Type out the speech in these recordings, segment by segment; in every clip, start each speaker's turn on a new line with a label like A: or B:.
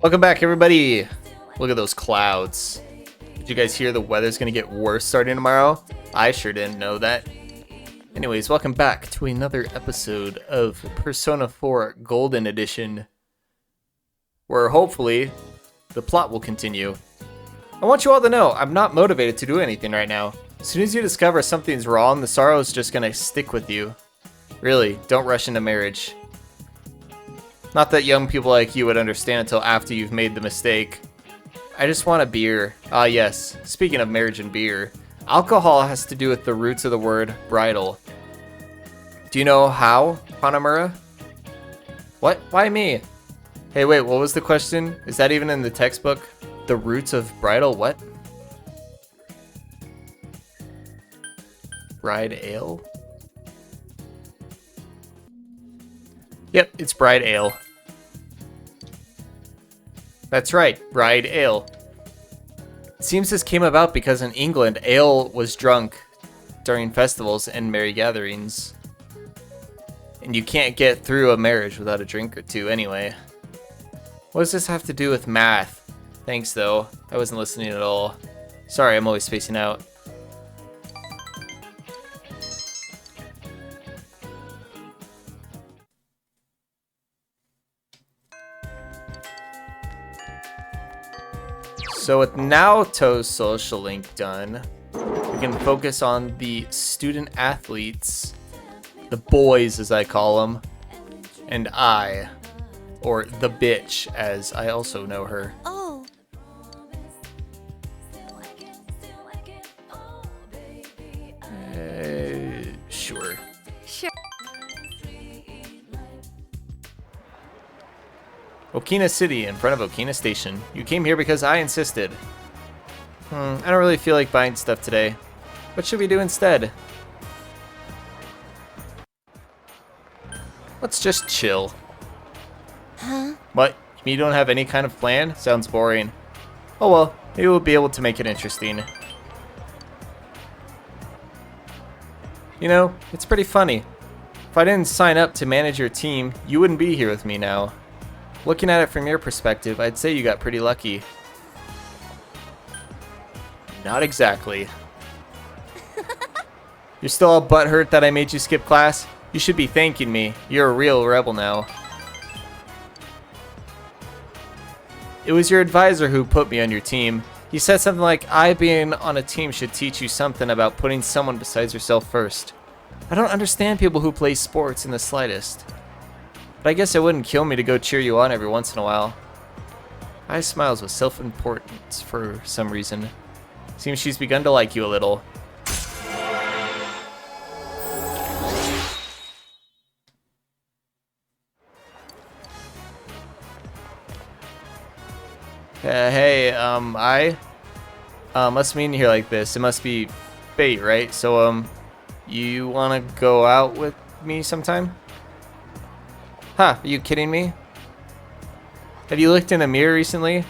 A: Welcome back, everybody. Look at those clouds. Did you guys hear the weather's gonna get worse starting tomorrow? I sure didn't know that. Anyways, welcome back to another episode of Persona 4 Golden Edition, where hopefully the plot will continue. I want you all to know I'm not motivated to do anything right now. As soon as you discover something's wrong, the sorrow is just gonna stick with you. Really, don't rush into marriage. Not that young people like you would understand until after you've made the mistake. I just want a beer. Ah yes, speaking of marriage and beer, alcohol has to do with the roots of the word bridal. Do you know how, Hanamura? What? Why me? Hey wait, what was the question? Is that even in the textbook? The roots of bridal what? Bride ale? Yep, it's bride ale. That's right, bride ale. It seems this came about because in England, ale was drunk during festivals and merry gatherings. And you can't get through a marriage without a drink or two anyway. What does this have to do with math? Thanks though, I wasn't listening at all. Sorry, I'm always spacing out. So with Naoto's social link done, we can focus on the student athletes, the boys as I call them, and I, or the bitch as I also know her.
B: Oh.
A: Sure.
B: Sure.
A: Okina City, in front of Okina Station. You came here because I insisted. I don't really feel like buying stuff today. What should we do instead? Let's just chill.
B: Huh?
A: What? You don't have any kind of plan? Sounds boring. Oh well, maybe we'll be able to make it interesting. You know, it's pretty funny. If I didn't sign up to manage your team, you wouldn't be here with me now. Looking at it from your perspective, I'd say you got pretty lucky. Not exactly. You're still all butthurt that I made you skip class? You should be thanking me. You're a real rebel now. It was your advisor who put me on your team. He said something like, I being on a team should teach you something about putting someone besides yourself first. I don't understand people who play sports in the slightest. But I guess it wouldn't kill me to go cheer you on every once in a while. I smiles with self-importance for some reason. Seems she's begun to like you a little. Hey, must mean here like this. It must be fate, right? So, you wanna go out with me sometime? Huh, are you kidding me? Have you looked in a mirror recently?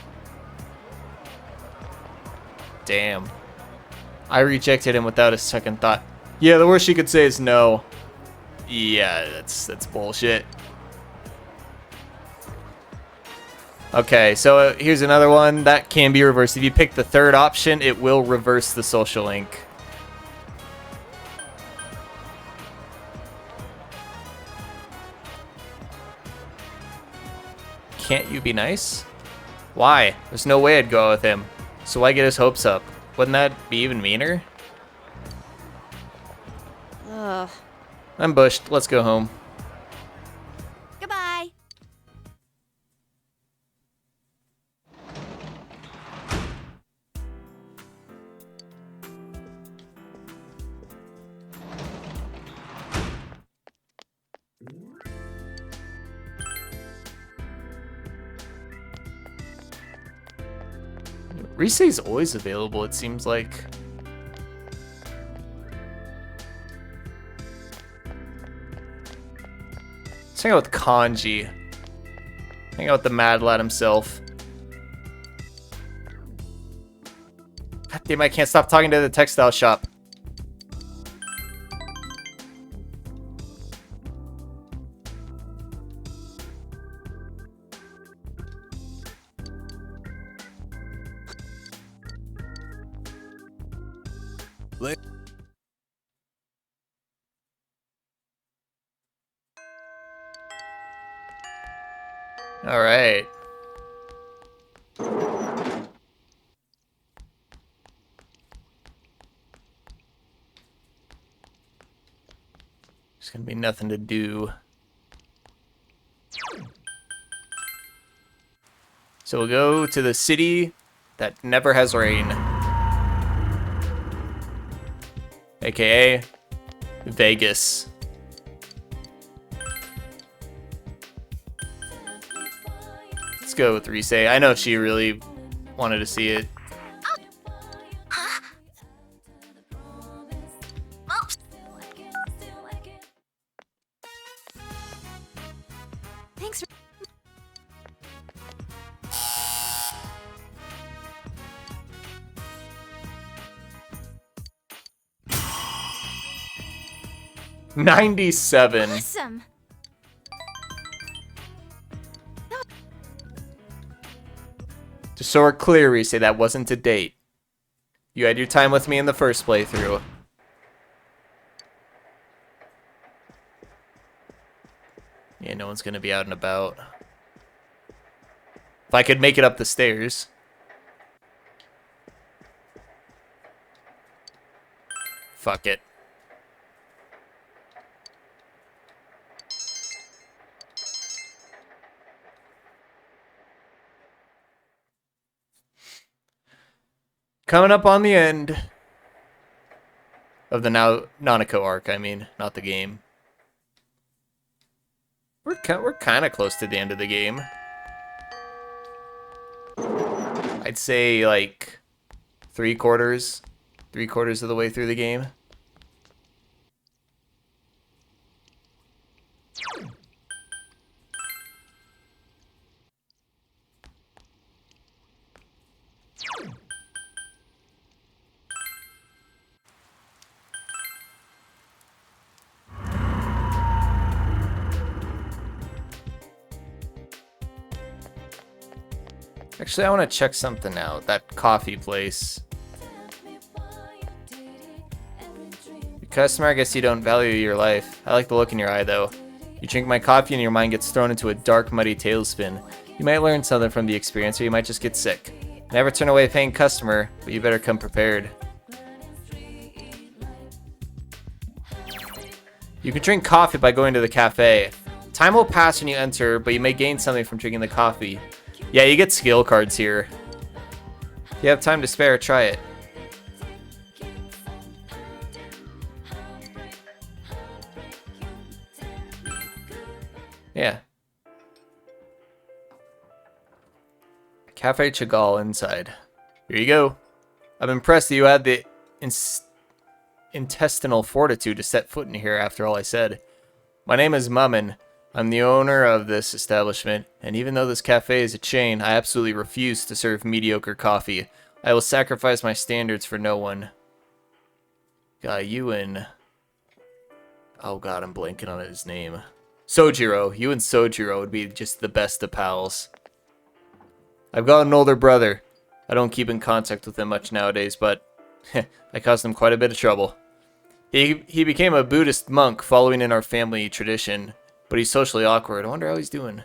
A: Damn. I rejected him without a second thought. Yeah, the worst you could say is no. Yeah, that's bullshit. Okay, so here's another one that can be reversed. If you pick the third option, it will reverse the social link. Can't you be nice? Why? There's no way I'd go out with him. So why get his hopes up? Wouldn't that be even meaner?
B: Ugh.
A: I'm bushed. Let's go home.
B: Goodbye.
A: Risei's always available, it seems like. Let's hang out with Kanji. Hang out with the Mad Lad himself. God damn, I can't stop talking to the textile shop. All right. There's gonna be nothing to do. So we'll go to the city that never has rain. AKA Vegas. Let's go with Rise. I know she really wanted to see it.
B: Thanks.
A: 97.
B: Awesome.
A: Just so we're clear, Rise, that wasn't a date. You had your time with me in the first playthrough. Yeah, no one's gonna be out and about. If I could make it up the stairs. Fuck it. Coming up on the end of the Nanako arc, I mean, not the game. We're kind of close to the end of the game. I'd say like three quarters of the way through the game. Actually, I want to check something out. That coffee place. Your customer, I guess you don't value your life. I like the look in your eye, though. You drink my coffee and your mind gets thrown into a dark, muddy tailspin. You might learn something from the experience, or you might just get sick. Never turn away a paying customer, but you better come prepared. You can drink coffee by going to the cafe. Time will pass when you enter, but you may gain something from drinking the coffee. Yeah, you get skill cards here. If you have time to spare, try it. Yeah. Cafe Chagall inside. Here you go. I'm impressed that you had the intestinal fortitude to set foot in here after all I said. My name is Mummin. I'm the owner of this establishment, and even though this cafe is a chain, I absolutely refuse to serve mediocre coffee. I will sacrifice my standards for no one. You and... Oh god, I'm blanking on his name. Sojiro. You and Sojiro would be just the best of pals. I've got an older brother. I don't keep in contact with him much nowadays, but I caused him quite a bit of trouble. He became a Buddhist monk following in our family tradition, but he's socially awkward. I wonder how he's doing.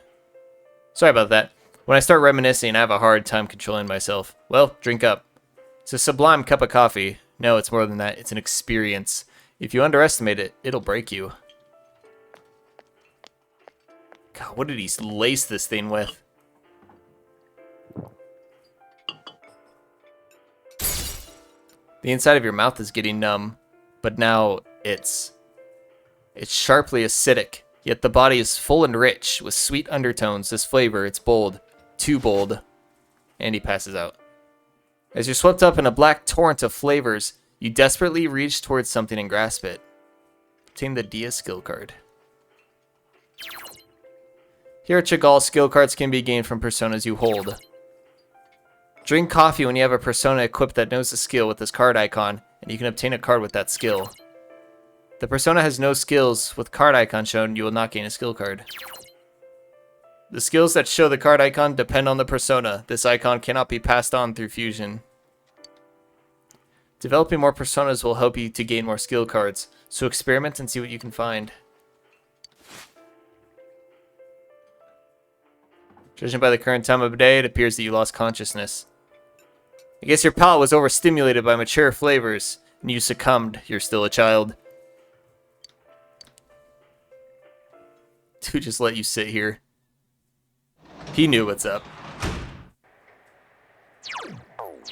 A: Sorry about that. When I start reminiscing, I have a hard time controlling myself. Well, drink up. It's a sublime cup of coffee. No, it's more than that. It's an experience. If you underestimate it, it'll break you. God, what did he lace this thing with? The inside of your mouth is getting numb, but now it's sharply acidic. Yet the body is full and rich, with sweet undertones. This flavor, it's bold. Too bold. And he passes out. As you're swept up in a black torrent of flavors, you desperately reach towards something and grasp it. Obtain the Dia skill card. Here at Chagall, skill cards can be gained from personas you hold. Drink coffee when you have a persona equipped that knows the skill with this card icon, and you can obtain a card with that skill. The persona has no skills. With card icon shown, you will not gain a skill card. The skills that show the card icon depend on the persona. This icon cannot be passed on through fusion. Developing more personas will help you to gain more skill cards, so experiment and see what you can find. Judging by the current time of day, it appears that you lost consciousness. I guess your palate was overstimulated by mature flavors, and you succumbed. You're still a child. Dude just let you sit here. He knew what's up.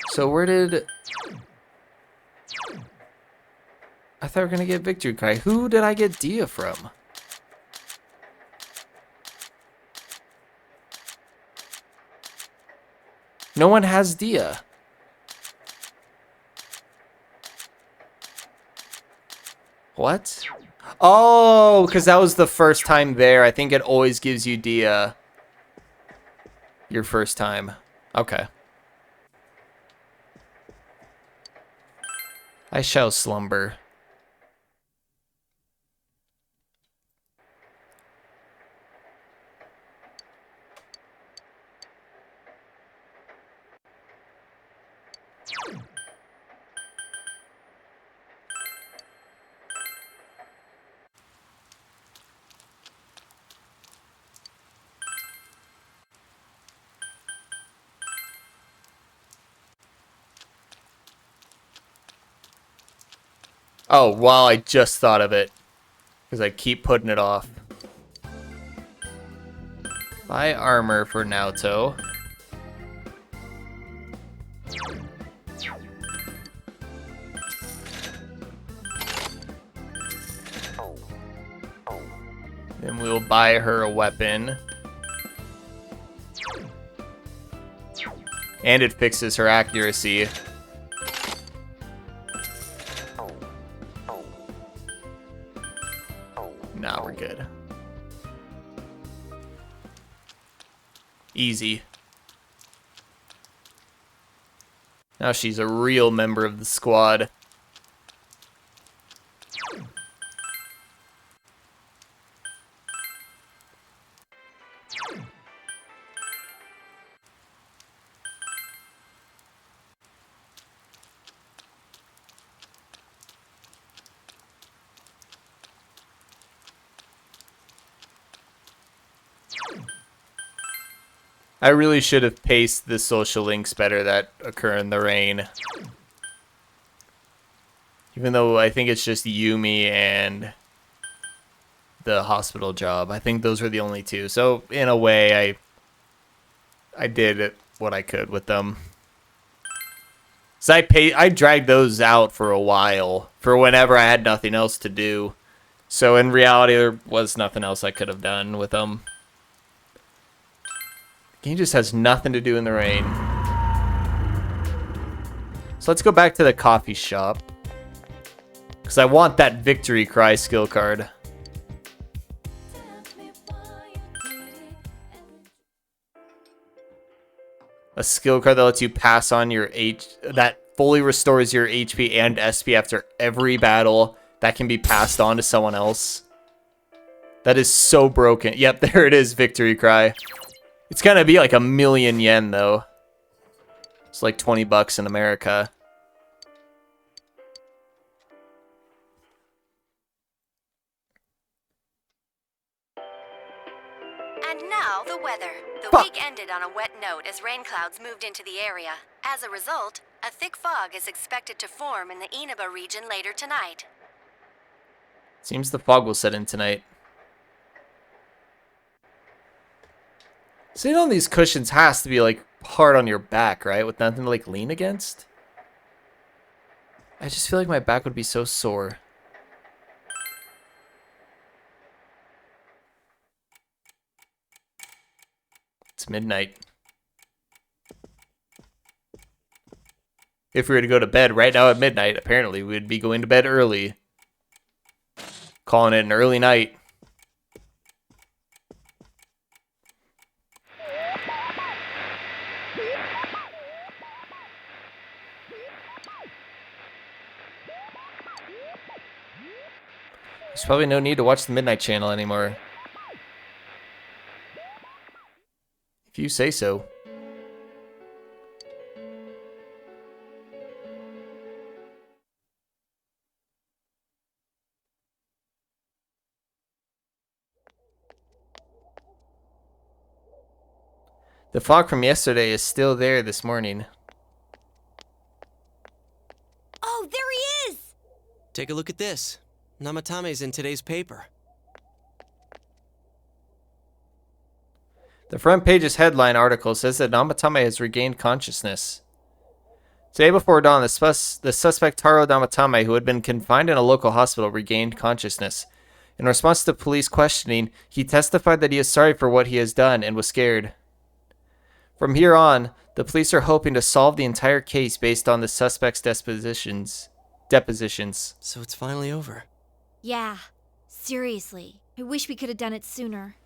A: So where did... I thought we were gonna get Victory Cry. Who did I get Dia from? No one has Dia. What? Oh, because that was the first time there. I think it always gives you Dia your first time. Okay. I shall slumber. Oh, wow, I just thought of it. Because I keep putting it off. Buy armor for Naoto. Then we'll buy her a weapon. And it fixes her accuracy. Nah, we're good. Easy. Now she's a real member of the squad. I really should have paced the social links better that occur in the rain. Even though I think it's just Yumi and the hospital job. I think those were the only two. So in a way, I did what I could with them. So I dragged those out for a while, for whenever I had nothing else to do. So in reality, there was nothing else I could have done with them. The game just has nothing to do in the rain. So let's go back to the coffee shop. Because I want that Victory Cry skill card. A skill card that lets you pass on your that fully restores your HP and SP after every battle. That can be passed on to someone else. That is so broken. Yep, there it is, Victory Cry. It's gonna be like 1,000,000 yen though. It's like 20 bucks in America.
B: And now the weather. The
A: Fuck.
B: week ended on a wet note as rain clouds moved into the area. As a result, a thick fog is expected to form in the Inaba region later tonight.
A: Seems the fog will set in tonight. Sitting on these cushions has to be like hard on your back, right? With nothing to like lean against. I just feel like my back would be so sore. It's midnight. If we were to go to bed right now at midnight, apparently we'd be going to bed early. Calling it an early night. There's probably no need to watch the Midnight Channel anymore. If you say so. The fog from yesterday is still there this morning.
B: Oh, there he is!
C: Take a look at this. Namatame's in today's paper.
A: The front page's headline article says that Namatame has regained consciousness. Today before dawn, the suspect Taro Namatame, who had been confined in a local hospital, regained consciousness. In response to police questioning, he testified that he is sorry for what he has done and was scared. From here on, the police are hoping to solve the entire case based on the suspect's depositions.
C: So it's finally over.
D: Yeah, seriously. I wish we could have done it sooner.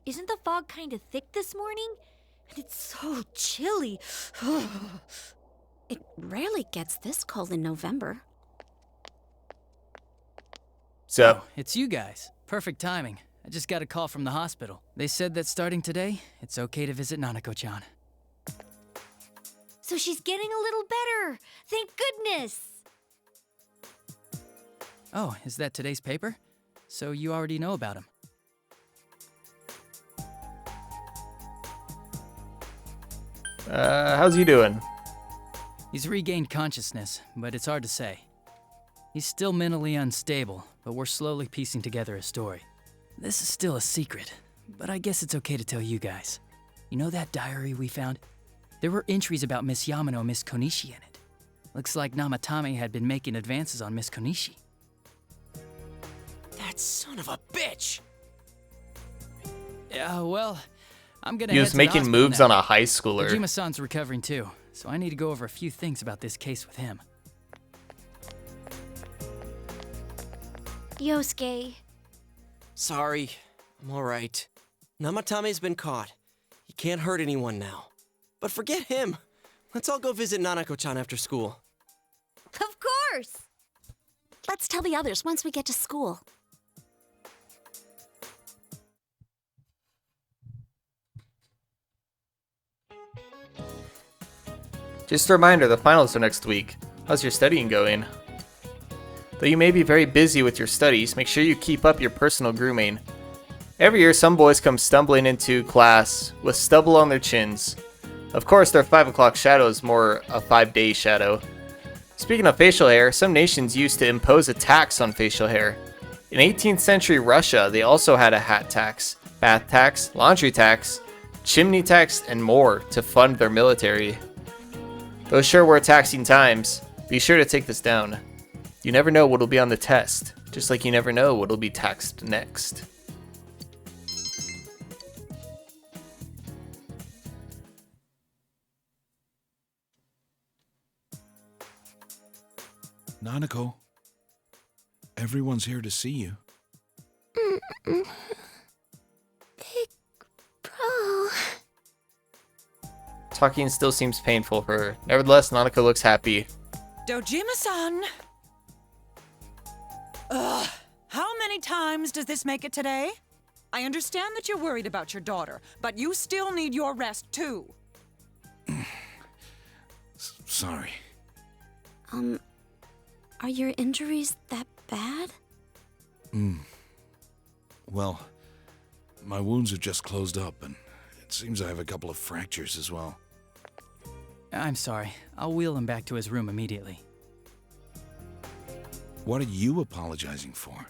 D: Isn't the fog kind of thick this morning? And it's so chilly.
B: It rarely gets this cold in November.
A: So,
E: It's you guys. Perfect timing. I just got a call from the hospital. They said that starting today, it's okay to visit Nanako-chan.
D: So she's getting a little better. Thank goodness.
E: Oh, is that today's paper? So you already know about him.
A: how's he doing?
E: He's regained consciousness, but it's hard to say. He's still mentally unstable, but we're slowly piecing together a story. This is still a secret, but I guess it's okay to tell you guys. You know that diary we found? There were entries about Miss Yamano and Miss Konishi in it. Looks like Namatame had been making advances on Miss Konishi.
C: That son of a bitch!
E: Yeah, well, I'm gonna
A: He
E: head
A: was
E: to the
A: making
E: hospital
A: moves
E: now.
A: on a high schooler.
E: Dojima-san's recovering too, so I need to go over a few things about this case with him.
D: Yosuke.
C: Sorry, I'm alright. Namatame's been caught. He can't hurt anyone now. But forget him. Let's all go visit Nanako-chan after school.
D: Of course.
B: Let's tell the others once we get to school.
A: Just a reminder, the finals are next week. How's your studying going? Though you may be very busy with your studies, make sure you keep up your personal grooming. Every year, some boys come stumbling into class with stubble on their chins. Of course, their 5 o'clock shadow is more a 5-day shadow. Speaking of facial hair, some nations used to impose a tax on facial hair. In 18th century Russia, they also had a hat tax, bath tax, laundry tax, chimney tax, and more to fund their military. Those sure were taxing times. Be sure to take this down. You never know what'll be on the test, just like you never know what'll be taxed next.
F: Nanako, everyone's here to see you.
D: Bro.
A: Talking still seems painful for her. Nevertheless, Nanako looks happy.
G: Dojima-san! Ugh, how many times does this make it today? I understand that you're worried about your daughter, but you still need your rest too.
F: Sorry.
B: Are your injuries that bad?
F: Well, my wounds have just closed up, and it seems I have a couple of fractures as well.
E: I'm sorry. I'll wheel him back to his room immediately.
F: What are you apologizing for?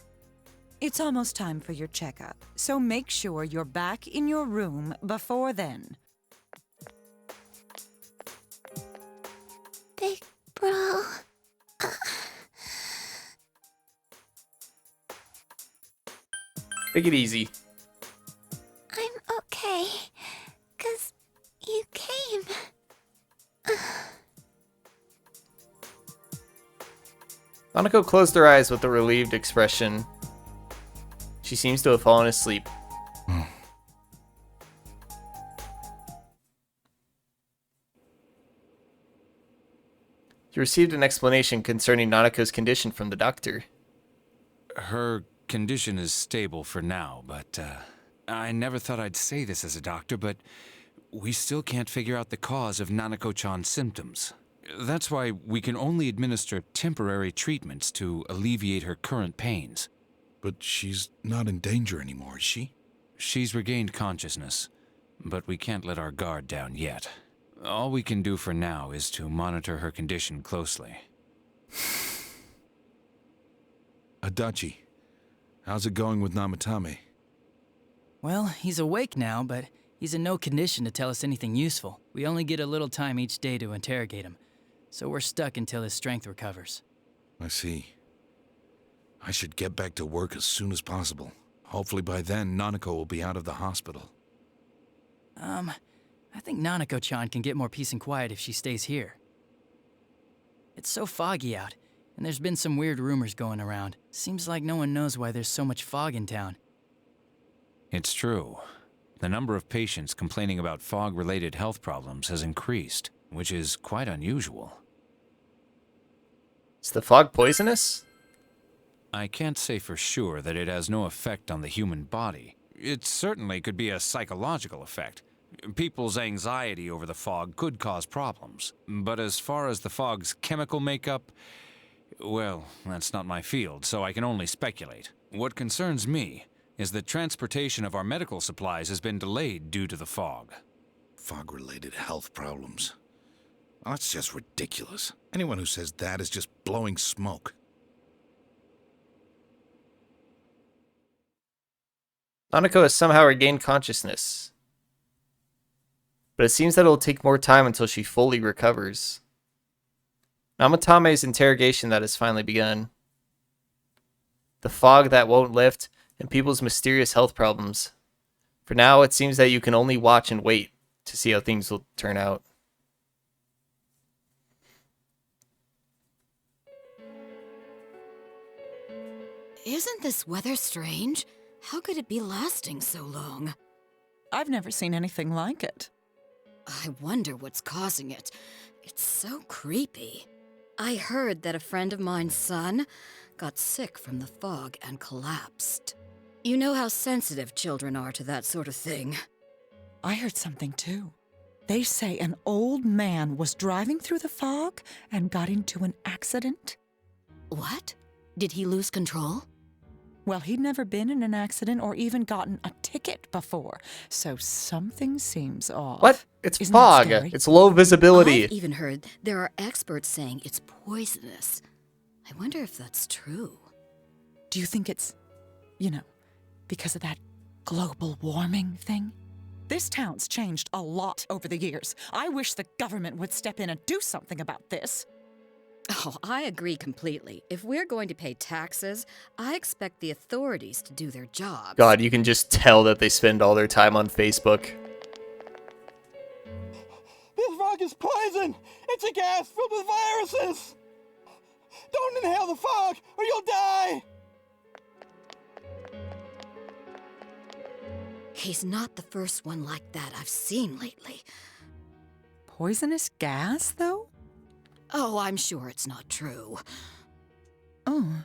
G: It's almost time for your checkup, so make sure you're back in your room before then.
D: Big bro.
A: Take it easy.
D: I'm okay. 'Cause you came.
A: Nanako closed her eyes with a relieved expression. She seems to have fallen asleep. You received an explanation concerning Nanako's condition from the doctor.
H: Her condition is stable for now, but I never thought I'd say this as a doctor, but we still can't figure out the cause of Nanako-chan's symptoms. That's why we can only administer temporary treatments to alleviate her current pains.
F: But she's not in danger anymore, is she?
H: She's regained consciousness, but we can't let our guard down yet. All we can do for now is to monitor her condition closely.
F: Adachi, how's it going with Namatame?
E: Well, he's awake now, but he's in no condition to tell us anything useful. We only get a little time each day to interrogate him, so we're stuck until his strength recovers.
F: I see. I should get back to work as soon as possible. Hopefully by then, Nanako will be out of the hospital.
E: I think Nanako-chan can get more peace and quiet if she stays here. It's so foggy out, and there's been some weird rumors going around. Seems like no one knows why there's so much fog in town.
H: It's true. The number of patients complaining about fog-related health problems has increased, which is quite unusual.
A: Is the fog poisonous?
H: I can't say for sure that it has no effect on the human body. It certainly could be a psychological effect. People's anxiety over the fog could cause problems. But as far as the fog's chemical makeup, well, that's not my field, so I can only speculate. What concerns me is that transportation of our medical supplies has been delayed due to the fog.
F: Fog-related health problems. Well, that's just ridiculous. Anyone who says that is just blowing smoke.
A: Nanako has somehow regained consciousness. But it seems that it'll take more time until she fully recovers. Namatame's interrogation that has finally begun. The fog that won't lift, and people's mysterious health problems. For now, it seems that you can only watch and wait to see how things will turn out.
B: Isn't this weather strange? How could it be lasting so long?
G: I've never seen anything like it.
B: I wonder what's causing it. It's so creepy. I heard that a friend of mine's son got sick from the fog and collapsed. You know how sensitive children are to that sort of thing.
G: I heard something too. They say an old man was driving through the fog and got into an accident.
B: What? Did he lose control?
G: Well, he'd never been in an accident or even gotten a ticket before, so something seems off.
A: What? It's
G: Isn't that
A: fog.
G: scary?
A: It's low visibility.
B: I've even heard there are experts saying it's poisonous. I wonder if that's true.
G: Do you think it's, because of that global warming thing? This town's changed a lot over the years. I wish the government would step in and do something about this.
B: Oh, I agree completely. If we're going to pay taxes, I expect the authorities to do their job.
A: God, you can just tell that they spend all their time on Facebook.
I: This fog is poison! It's a gas filled with viruses! Don't inhale the fog, or you'll die!
B: He's not the first one like that I've seen lately.
G: Poisonous gas, though?
B: Oh, I'm sure it's not true.
G: Oh.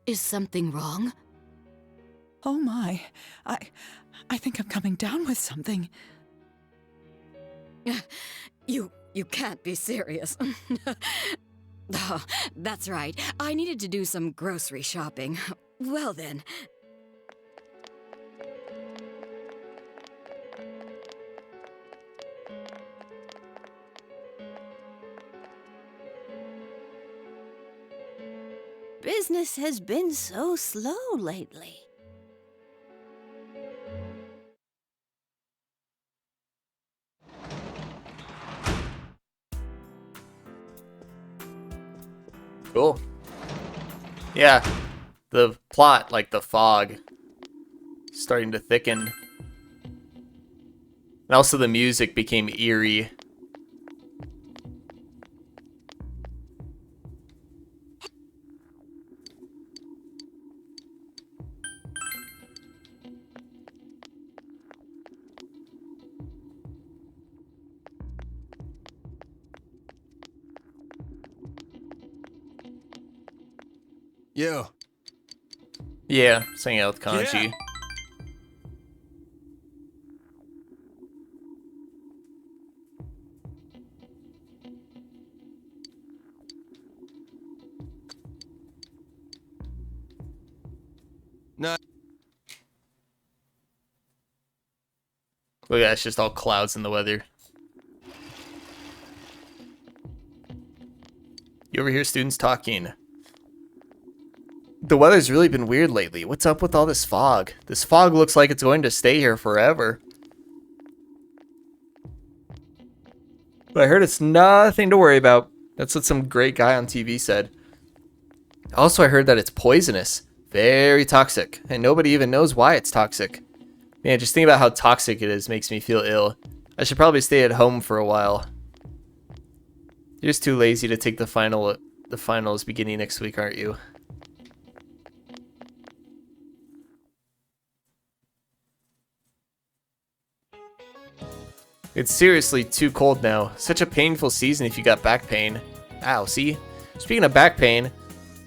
B: Is something wrong?
G: Oh my. I think I'm coming down with something.
B: You can't be serious. Oh, that's right. I needed to do some grocery shopping. Well then.
D: Business has been so slow lately.
A: Cool. Yeah, the plot, like the fog, starting to thicken. And also the music became eerie.
I: Yeah.
A: Yeah, hanging out with Kanji.
I: Yeah. No.
A: Look at that, it's just all clouds in the weather. You ever hear students talking? The weather's really been weird lately. What's up with all this fog? This fog looks like it's going to stay here forever. But I heard it's nothing to worry about. That's what some great guy on TV said. Also, I heard that it's poisonous. Very toxic. And nobody even knows why it's toxic. Man, just thinking about how toxic it is makes me feel ill. I should probably stay at home for a while. You're just too lazy to take the finals beginning next week, aren't you? It's seriously too cold now. Such a painful season if you got back pain. Ow, see? Speaking of back pain,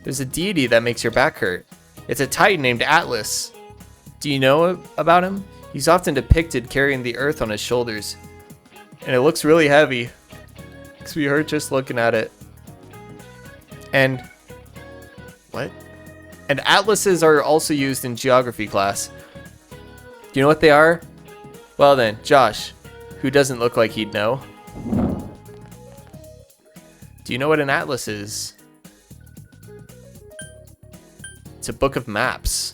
A: there's a deity that makes your back hurt. It's a titan named Atlas. Do you know about him? He's often depicted carrying the earth on his shoulders. And it looks really heavy. Makes me hurt just looking at it. And... what? And atlases are also used in geography class. Do you know what they are? Well then, Josh, who doesn't look like he'd know. Do you know what an atlas is? It's a book of maps.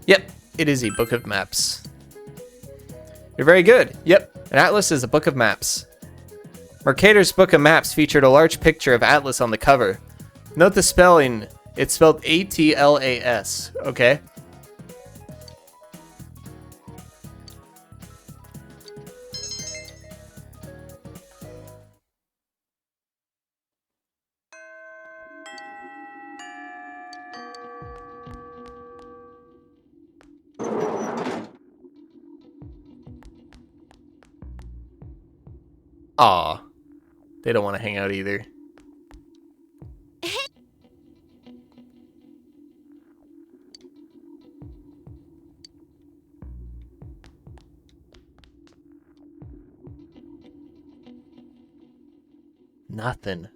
A: Yep, it is a book of maps. You're very good. Yep, an atlas is a book of maps. Mercator's Book of Maps featured a large picture of Atlas on the cover. Note the spelling. It's spelled A-T-L-A-S, okay? Aw, they don't want to hang out either. Nothing.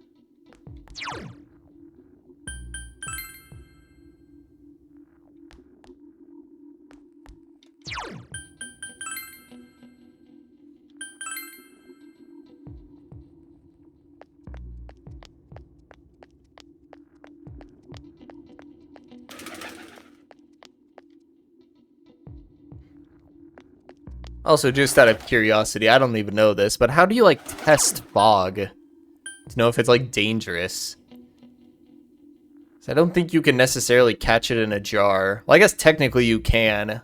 A: Also, just out of curiosity, I don't even know this, but how do you, like, test fog to know if it's, like, dangerous? So I don't think you can necessarily catch it in a jar. Well, I guess technically you can.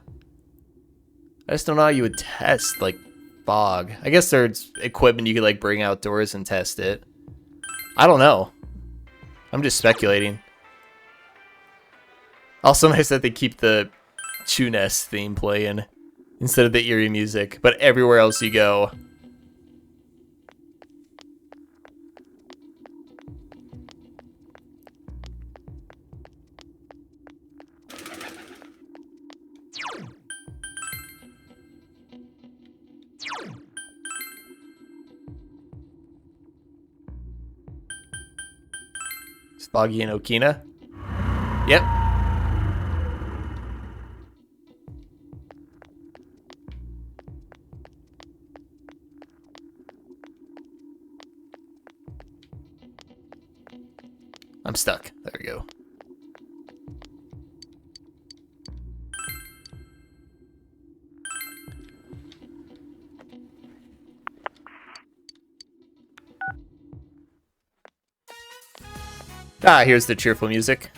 A: I just don't know how you would test, like, fog. I guess there's equipment you could, like, bring outdoors and test it. I don't know. I'm just speculating. Also nice that they keep the Chuness theme playing instead of the eerie music, but everywhere else you go. It's Foggy and Okina. Yep. I'm stuck. There we go. Ah, here's the cheerful music.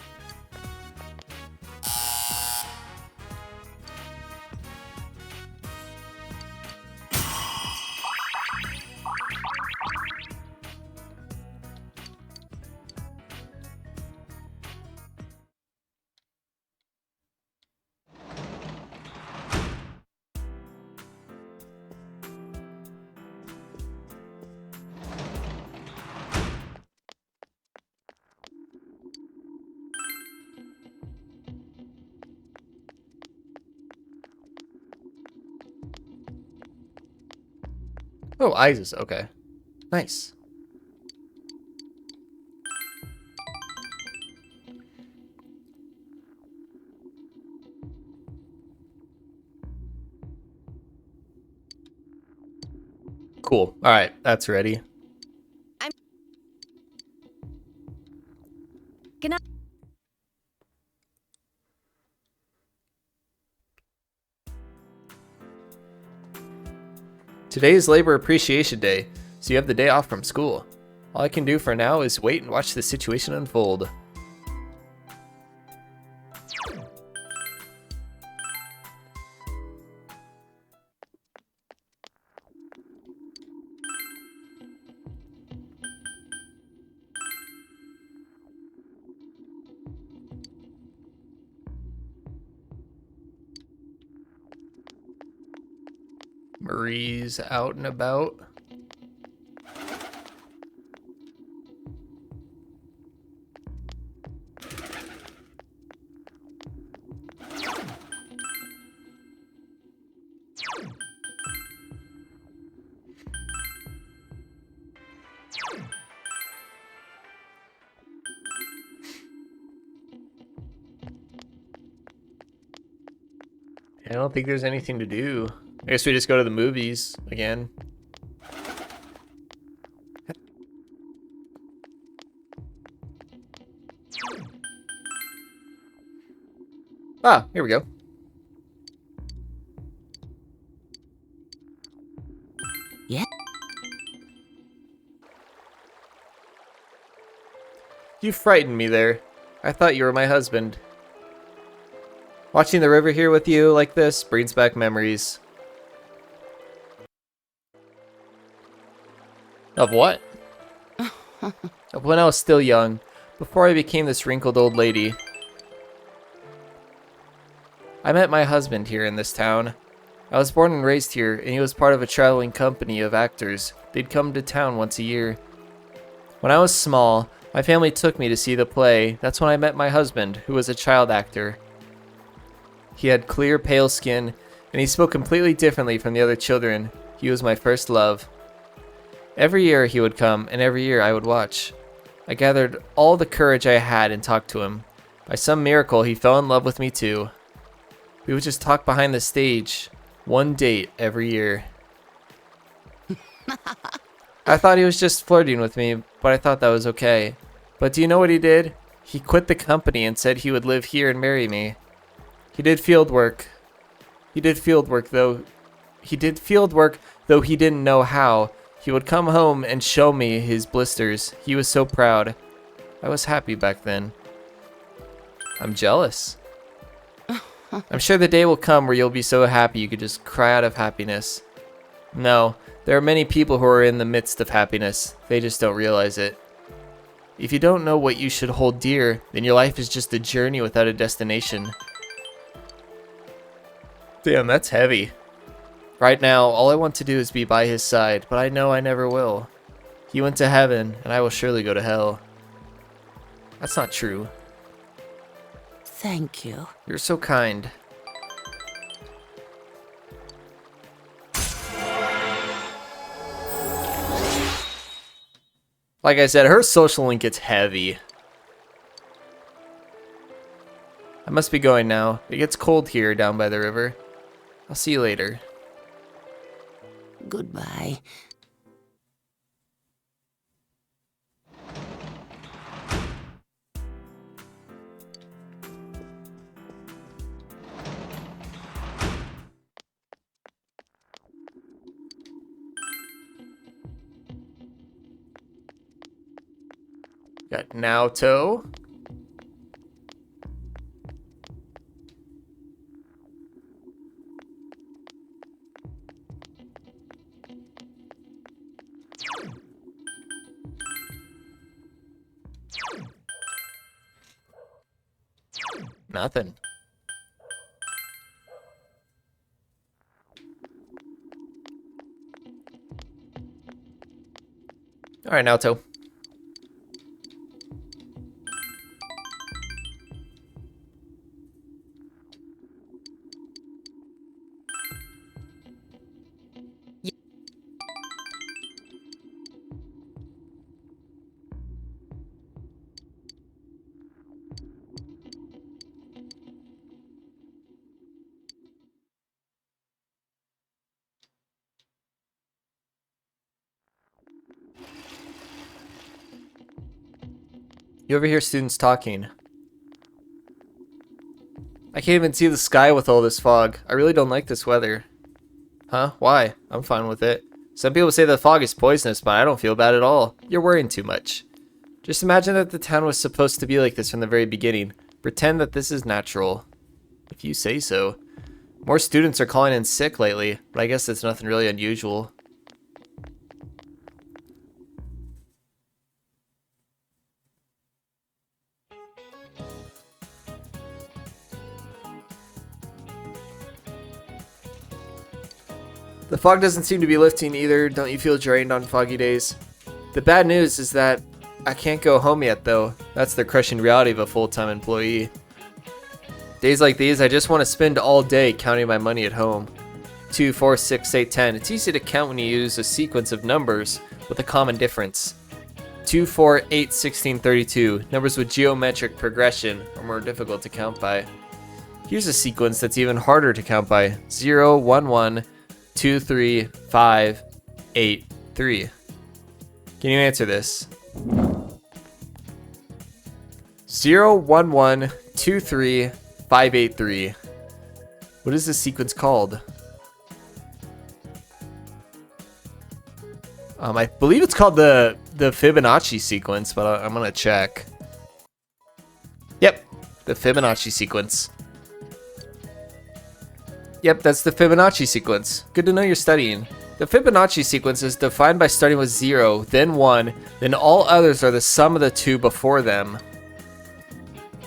A: Oh, Isis. Okay. Nice. Cool. All right, that's ready.
D: Can I?
A: Today is Labor Appreciation Day, so you have the day off from school. All I can do for now is wait and watch the situation unfold. Marie's out and about. I don't think there's anything to do. I guess we just go to the movies again. Ah, here we go.
G: Yeah.
A: You frightened me there. I thought you were my husband. Watching the river here with you like this brings back memories. Of what? Of when I was still young, before I became this wrinkled old lady. I met my husband here in this town. I was born and raised here, and he was part of a traveling company of actors. They'd come to town once a year. When I was small, my family took me to see the play. That's when I met my husband, who was a child actor. He had clear, pale skin, and he spoke completely differently from the other children. He was my first love. Every year he would come, and every year I would watch. I gathered all the courage I had and talked to him. By some miracle, he fell in love with me too. We would just talk behind the stage, one date every year. I thought he was just flirting with me, but I thought that was okay. But do you know what he did? He quit the company and said he would live here and marry me. He did field work. He did field work though he didn't know how. He would come home and show me his blisters. He was so proud. I was happy back then. I'm jealous. I'm sure the day will come where you'll be so happy you could just cry out of happiness. No, there are many people who are in the midst of happiness. They just don't realize it. If you don't know what you should hold dear, then your life is just a journey without a destination. Damn, that's heavy. Right now, all I want to do is be by his side, but I know I never will. He went to heaven, and I will surely go to hell. That's not true.
G: Thank you.
A: You're so kind. Like I said, her social link gets heavy. I must be going now. It gets cold here down by the river. I'll see you later.
G: Goodbye.
A: Got Naoto. Nothing. All right, Naoto. You overhear students talking. I can't even see the sky with all this fog. I really don't like this weather. Huh? Why? I'm fine with it. Some people say the fog is poisonous, but I don't feel bad at all. You're worrying too much. Just imagine that the town was supposed to be like this from the very beginning. Pretend that this is natural. If you say so. More students are calling in sick lately, but I guess that's nothing really unusual. The fog doesn't seem to be lifting either. Don't you feel drained on foggy days? The bad news is that I can't go home yet, though. That's the crushing reality of a full-time employee. Days like these, I just want to spend all day counting my money at home. 2, 4, 6, 8, 10. It's easy to count when you use a sequence of numbers with a common difference. 2, 4, 8, 16, 32. Numbers with geometric progression are more difficult to count by. Here's a sequence that's even harder to count by. 0, 1, 1, 2, 3, 5, 8, 3. Can you answer this? 0, 1, 1, 2, 3, 5, 8, 3. What is this sequence called? I believe it's called the Fibonacci sequence, but I'm gonna check. Yep, the Fibonacci sequence. Yep, that's the Fibonacci sequence. Good to know you're studying. The Fibonacci sequence is defined by starting with 0, then 1, then all others are the sum of the two before them.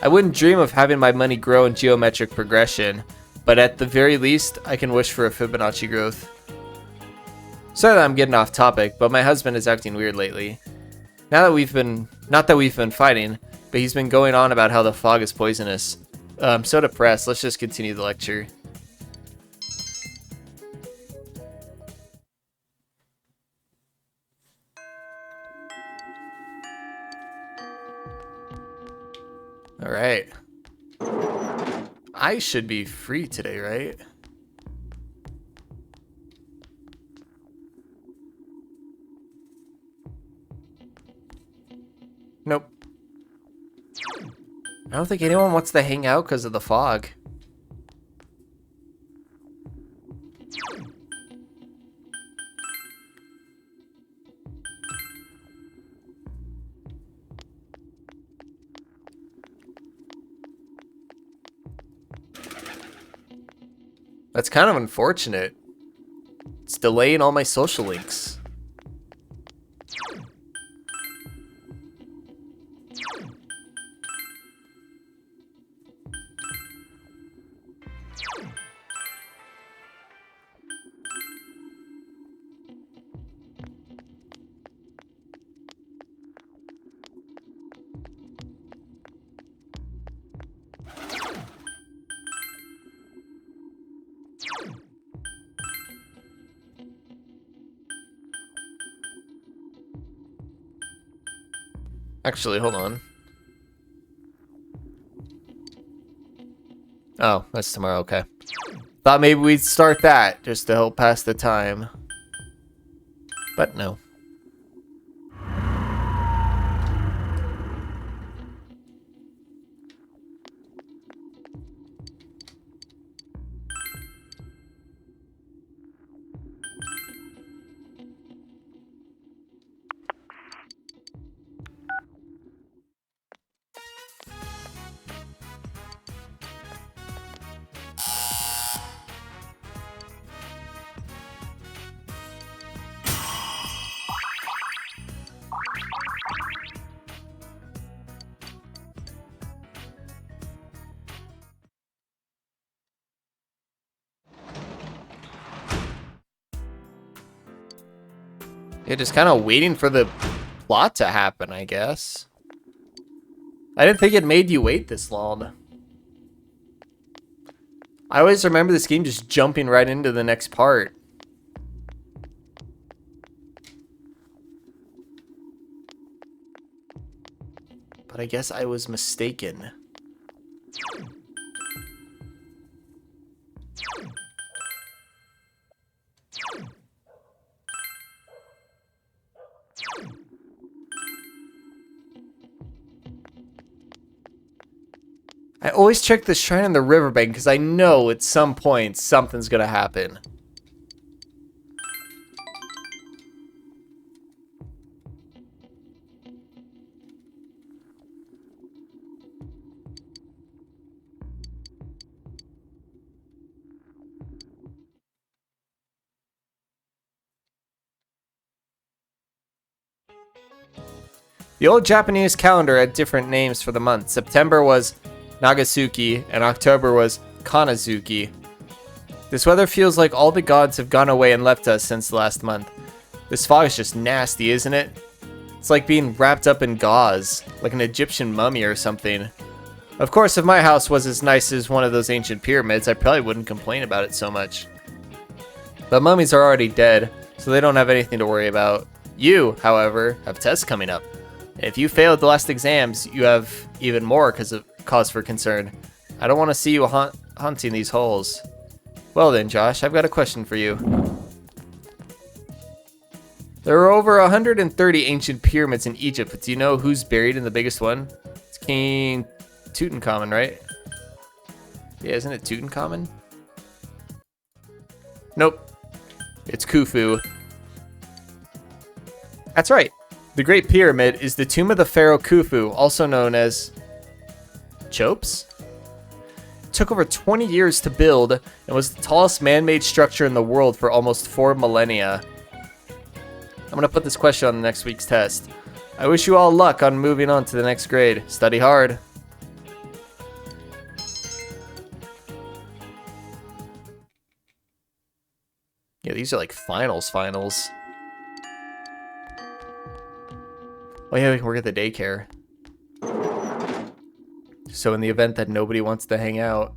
A: I wouldn't dream of having my money grow in geometric progression, but at the very least, I can wish for a Fibonacci growth. Sorry that I'm getting off topic, but my husband is acting weird lately. Not that we've been fighting, but he's been going on about how the fog is poisonous. I'm so depressed, let's just continue the lecture. Alright. I should be free today, right? Nope. I don't think anyone wants to hang out because of the fog. That's kind of unfortunate. It's delaying all my social links. Actually, hold on. Oh, that's tomorrow, okay. Thought maybe we'd start that just to help pass the time. But no. Yeah, just kind of waiting for the plot to happen, I guess. I didn't think it made you wait this long. I always remember this game just jumping right into the next part. But I guess I was mistaken. I always check the shrine on the riverbank because I know at some point something's gonna happen. The old Japanese calendar had different names for the month. September was Nagasuki and October was Kanazuki. This weather feels like all the gods have gone away and left us since last month. This fog is just nasty, isn't it? It's like being wrapped up in gauze, like an Egyptian mummy or something. Of course, if my house was as nice as one of those ancient pyramids, I probably wouldn't complain about it so much. But mummies are already dead, so they don't have anything to worry about. You, however, have tests coming up. If you failed the last exams, you have even more cause for concern. I don't want to see you haunting these holes. Well then, Josh, I've got a question for you. There are over 130 ancient pyramids in Egypt, but do you know who's buried in the biggest one? It's King Tutankhamun, right? Yeah, isn't it Tutankhamun? Nope. It's Khufu. That's right. The Great Pyramid is the tomb of the pharaoh Khufu, also known as Cheops. It took over 20 years to build and was the tallest man-made structure in the world for almost 4 millennia. I'm going to put this question on next week's test. I wish you all luck on moving on to the next grade. Study hard. Yeah, these are like finals. Oh yeah, we can work at the daycare. So in the event that nobody wants to hang out.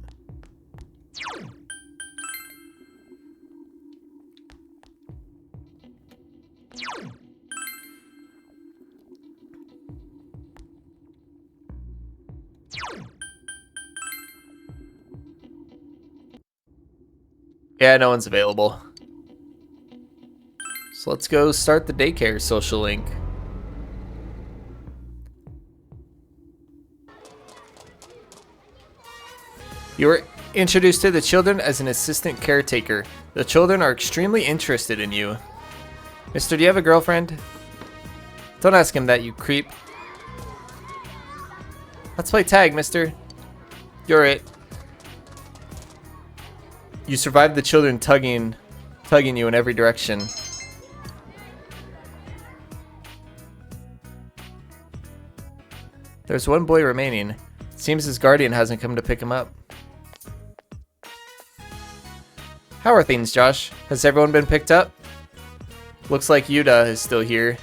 A: Yeah, no one's available. So let's go start the daycare social link. You were introduced to the children as an assistant caretaker. The children are extremely interested in you. Mister, do you have a girlfriend? Don't ask him that, you creep. Let's play tag, mister. You're it. You survived the children tugging you in every direction. There's one boy remaining. It seems his guardian hasn't come to pick him up. How are things, Josh? Has everyone been picked up? Looks like Yuta is still here.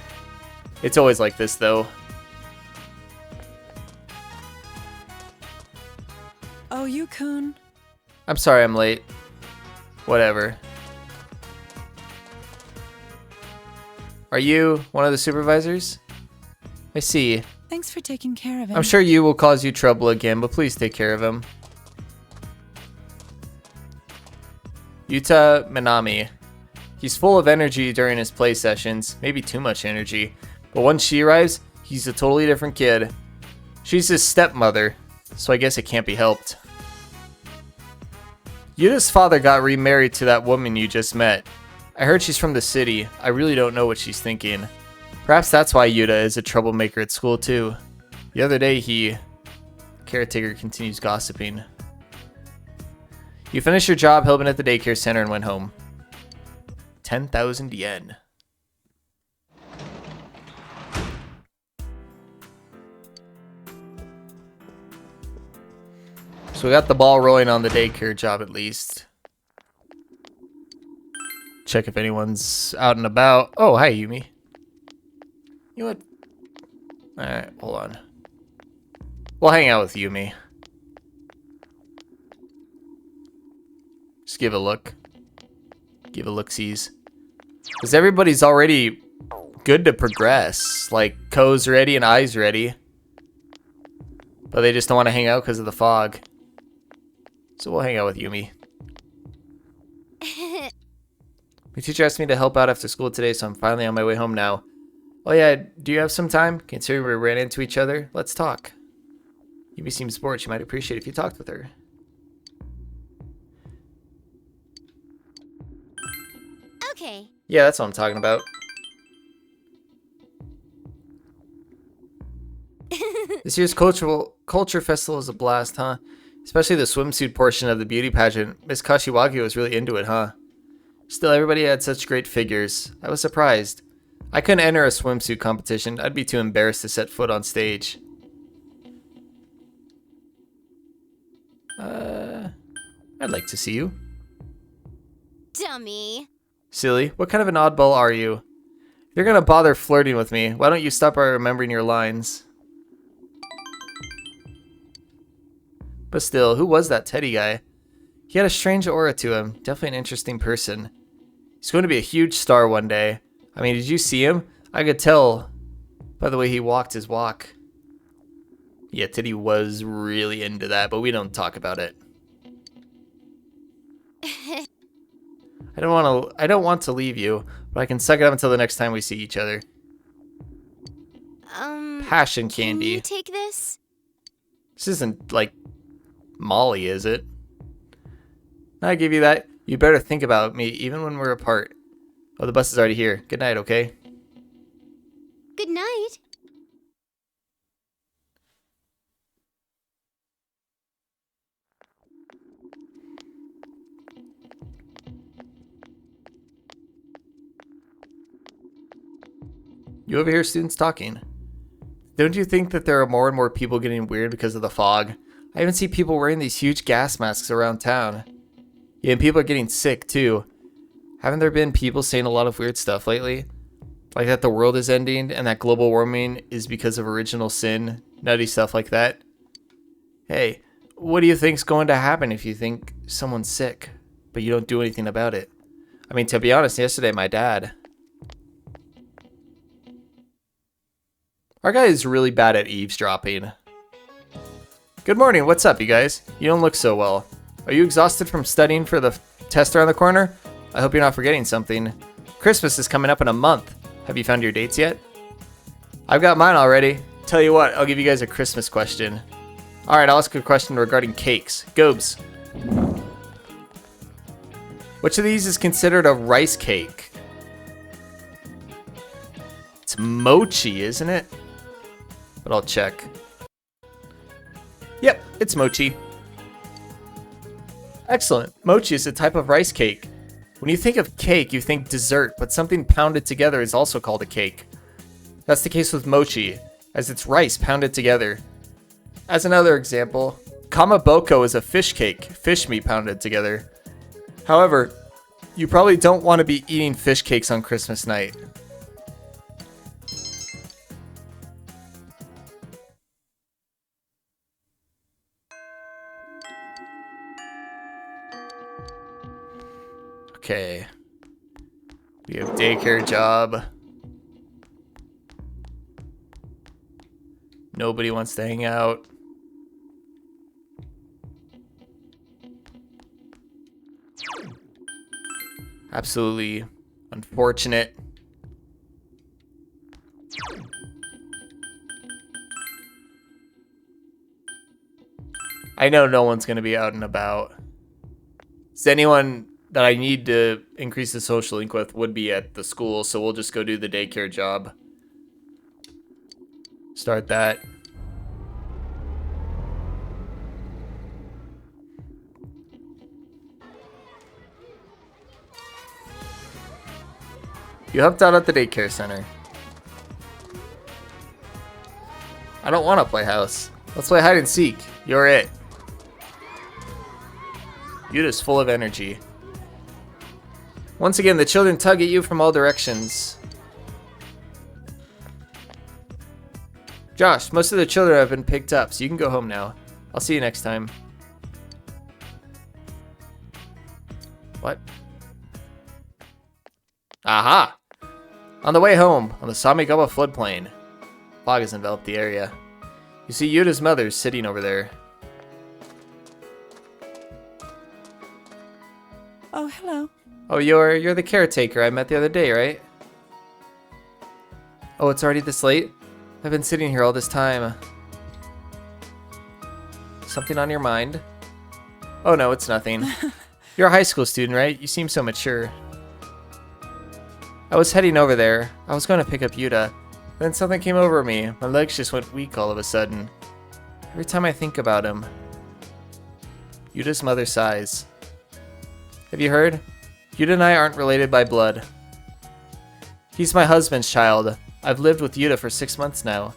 A: It's always like this, though.
G: Oh, you-kun.
A: I'm sorry I'm late. Whatever. Are you one of the supervisors? I see.
G: Thanks for taking care of him.
A: I'm sure you will cause you trouble again, but please take care of him. Yuta Minami. He's full of energy during his play sessions, maybe too much energy. But once she arrives, he's a totally different kid. She's his stepmother, so I guess it can't be helped. Yuta's father got remarried to that woman you just met. I heard she's from the city. I really don't know what she's thinking. Perhaps that's why Yuta is a troublemaker at school too. The other day caretaker continues gossiping. You finished your job helping at the daycare center and went home. 10,000 yen. So we got the ball rolling on the daycare job at least. Check if anyone's out and about. Oh, hi, Yumi. You know what? Alright, hold on. We'll hang out with Yumi. Just give a look. Give a look-sees. Because everybody's already good to progress. Like, Ko's ready and I's ready. But they just don't want to hang out because of the fog. So we'll hang out with Yumi. My teacher asked me to help out after school today, so I'm finally on my way home now. Oh yeah, do you have some time? Considering we ran into each other, let's talk. Yumi seems bored. She might appreciate if you talked with her.
D: Okay.
A: Yeah, that's what I'm talking about. This year's culture festival is a blast, huh? Especially the swimsuit portion of the beauty pageant. Miss Kashiwagi was really into it, huh? Still, everybody had such great figures. I was surprised. I couldn't enter a swimsuit competition. I'd be too embarrassed to set foot on stage. I'd like to see you.
D: Dummy.
A: Silly, what kind of an oddball are you? If you're gonna bother flirting with me, why don't you stop by remembering your lines? But still, who was that Teddy guy? He had a strange aura to him. Definitely an interesting person. He's going to be a huge star one day. I mean, did you see him? I could tell by the way he walked his walk. Yeah, Teddy was really into that, but we don't talk about it. I don't want to leave you, but I can suck it up until the next time we see each other. Passion candy.
D: Can you take this?
A: This isn't like Molly, is it? I give you that. You better think about me even when we're apart. Oh, the bus is already here. Good night, okay?
D: Good night.
A: You overhear students talking. Don't you think that there are more and more people getting weird because of the fog? I even see people wearing these huge gas masks around town. Yeah, and people are getting sick too. Haven't there been people saying a lot of weird stuff lately? Like that the world is ending and that global warming is because of original sin, nutty stuff like that. Hey, what do you think's going to happen if you think someone's sick, but you don't do anything about it? I mean, to be honest, yesterday my dad... Our guy is really bad at eavesdropping. Good morning, what's up, you guys? You don't look so well. Are you exhausted from studying for the test around the corner? I hope you're not forgetting something. Christmas is coming up in a month. Have you found your dates yet? I've got mine already. Tell you what, I'll give you guys a Christmas question. Alright, I'll ask a question regarding cakes. Gobes. Which of these is considered a rice cake? It's mochi, isn't it? But I'll check. Yep, it's mochi. Excellent. Mochi is a type of rice cake. When you think of cake, you think dessert, but something pounded together is also called a cake. That's the case with mochi, as it's rice pounded together. As another example, kamaboko is a fish cake, fish meat pounded together. However, you probably don't want to be eating fish cakes on Christmas night. Okay. We have daycare job. Nobody wants to hang out. Absolutely unfortunate. I know no one's going to be out and about. Is anyone that I need to increase the social link with would be at the school, so we'll just go do the daycare job. Start that. You helped out at the daycare center. I don't want to play house. Let's play hide and seek. You're it. Yuta's full of energy. Once again, the children tug at you from all directions. Josh, most of the children have been picked up, so you can go home now. I'll see you next time. What? Aha! On the way home, on the Samigawa floodplain. Fog has enveloped the area. You see Yuta's mother sitting over there.
G: Oh, hello.
A: Oh, you're the caretaker I met the other day, right? Oh, it's already this late? I've been sitting here all this time. Something on your mind? Oh no, it's nothing. You're a high school student, right? You seem so mature. I was heading over there. I was going to pick up Yuta. Then something came over me. My legs just went weak all of a sudden. Every time I think about him. Yuta's mother sighs. Have you heard? Yuta and I aren't related by blood. He's my husband's child. I've lived with Yuta for 6 months now.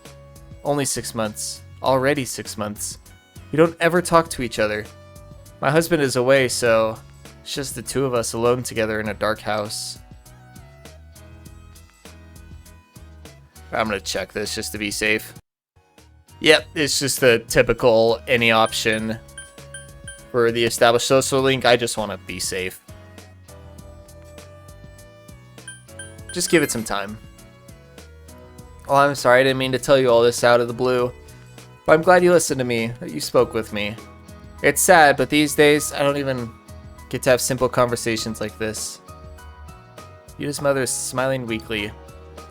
A: Only 6 months. Already 6 months. We don't ever talk to each other. My husband is away, so it's just the two of us alone together in a dark house. I'm gonna check this just to be safe. Yep, it's just the typical any option for the established social link. I just want to be safe. Just give it some time. Oh, I'm sorry, I didn't mean to tell you all this out of the blue. But I'm glad you listened to me, that you spoke with me. It's sad, but these days, I don't even get to have simple conversations like this. Yuta's mother is smiling weakly.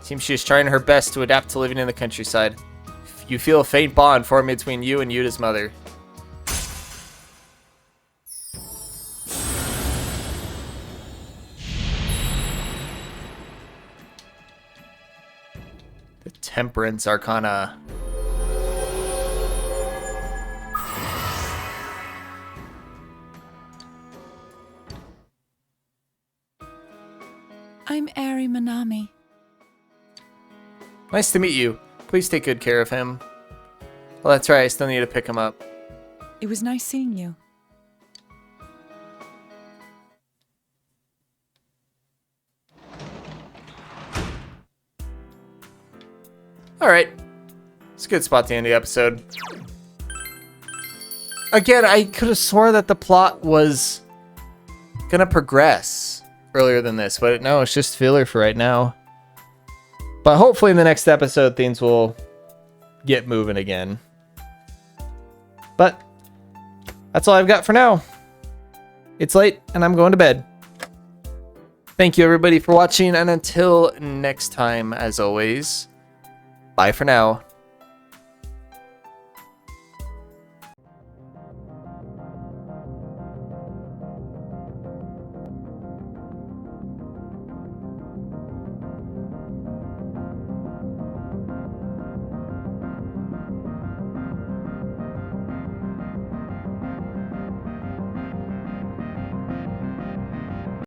A: Seems she is trying her best to adapt to living in the countryside. You feel a faint bond form between you and Yuta's mother. The Temperance Arcana.
G: I'm Ari Manami.
A: Nice to meet you. Please take good care of him. Well, that's right. I still need to pick him up.
G: It was nice seeing you.
A: Alright. It's a good spot to end the episode. Again, I could have swore that the plot was gonna progress earlier than this, but no, it's just filler for right now. But hopefully in the next episode, things will get moving again. But that's all I've got for now. It's late, and I'm going to bed. Thank you, everybody, for watching, and until next time, as always, bye for now.